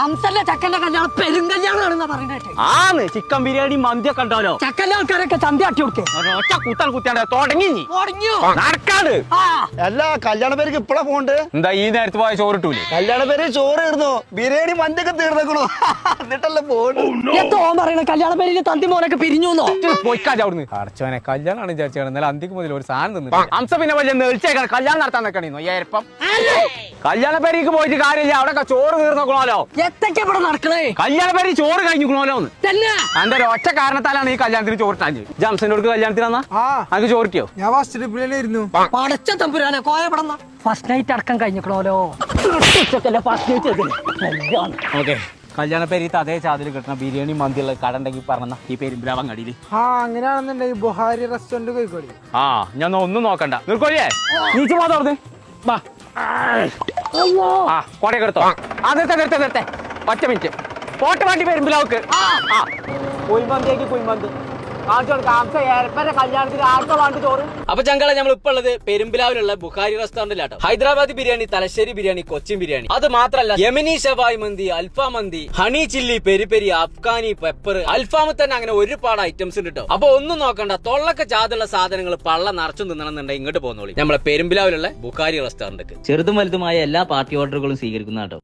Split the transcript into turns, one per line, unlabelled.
അംസന്റെ ചക്കന്റെ കല്യാണം പെരുങ്കല്യാണമാണെന്നാ പറയുന്നത്.
ആന്ന് ചിക്കൻ ബിരിയാണി മന്തിയൊക്കെ ഉണ്ടല്ലോ.
ചക്കന്റെ ആൾക്കാരൊക്കെ ചന്ത ആട്ടി കൊടുക്കേ.
ഒറ്റ കുത്താൻ കുത്തിയാണ്ട് തുടങ്ങി നടക്കാട്.
അല്ല കല്യാണ പേർക്ക് ഇപ്പഴാ പോണ്ട്?
എന്താ ഈ നേരത്ത് പോയ ചോറിട്ടൂലേ?
കല്യാണ പേര് ചോറ് തീർന്നോ? ബിരിയാണി മന്തിയൊക്കെ തീർന്നേക്കണോ? എന്നിട്ടല്ലേ പോണ്ട്.
ഓൻ പറയണ കല്യാണ പേരില് തന്തി മോനൊക്കെ പിരിഞ്ഞു
പോയിക്കാതെ അവിടുന്ന്. അടച്ചവനെ കല്യാണമാണ് വിചാരിച്ചാണ്. എന്നാലും അന്തിക്ക് മുതൽ ഒരു സാധനം തിന്നു. അംസ പിന്നെ വലിയ നേഴ്ചയൊക്കെ കല്യാണം നടത്താൻ നിൽക്കണോ? ഏപ്പം കല്യാണ പേരേക്ക് പോയിട്ട് കാര്യമില്ല. അവിടെ ചോറ് തീർന്നോക്കണല്ലോ.
എത്തൊക്കെ ഇവിടെ നടക്കണേ?
കല്യാണ പേര് ചോറ് കഴിഞ്ഞോളോ എന്ന് എന്റെ ഒരു ഒറ്റ കാരണത്താലാണ് ഈ കല്യാണത്തിന് ചോറിട്ടാൻ. ജംസനോട് കല്യാണത്തിന് വന്നാ അത് ചോറിക്കോ?
ഞാൻ ഫസ്റ്റ് ട്രിപ്പിലായിരുന്നു.
പടച്ച തമ്പുരാനെ കോയപ്പെടന്ന ഫസ്റ്റ് നൈറ്റ് അടക്കം കഴിഞ്ഞോളോ.
ഓക്കെ കല്യാണ പേര് അതേ ചാതിൽ കിട്ടണ ബിരിയാണി മന്തിയുള്ള കട ഉണ്ടെങ്കിൽ പറഞ്ഞ ഈ പെരുമ്പിലാവൻ കടിയില്.
അങ്ങനെയാണെന്നുണ്ടെങ്കിൽ ബുഹാരി റെസ്റ്റോറന്റ് കോഴിക്കോട്.
ഞാൻ ഒന്നും നോക്കണ്ട. നിർക്കോഴിയേ നീച്ച് പോ തുറന്ന് വാ. കോടയൊക്കെ എടുത്തോ. നിർത്തെ 10 മിനിറ്റ് പോട്ട് വണ്ടി പെരുമ്പിലാവക്ക്. കുയിമന്തിയേക്ക് കുയിമന്തി അപ്പൊ ചങ്കളെ നമ്മൾ ഇപ്പൊ ഉള്ളത് പെരുമ്പിലാവിലുള്ള ബുഖാരി റെസ്റ്റോറന്റിലാട്ടോ. ഹൈദരാബാദി ബിരിയാണി, തലശ്ശേരി ബിരിയാണി, കൊച്ചിൻ ബിരിയാണി, അത് മാത്രല്ല യമനി ഷവായ് മന്തി, അൽഫാം മന്തി, honey chilli, peri peri, Afghani pepper, അൽഫാമിൽ തന്നെ അങ്ങനെ ഒരുപാട് ഐറ്റംസ് ഉണ്ട് കേട്ടോ. അപ്പൊ ഒന്നും നോക്കണ്ട, തൊള്ളൊക്കെ ചാതുള്ള സാധനങ്ങൾ പള്ള നിറച്ചു തിന്നണമെന്നുണ്ടെങ്കിൽ ഇങ്ങോട്ട് പോന്നോളി നമ്മളെ പെരുമ്പിലാവിലുള്ള ബുഖാരി റെസ്റ്റോറന്റ്. ചെറുതും വലുതുമായ എല്ലാ പാർട്ടി ഓർഡറുകളും സ്വീകരിക്കുന്ന കേട്ടോ.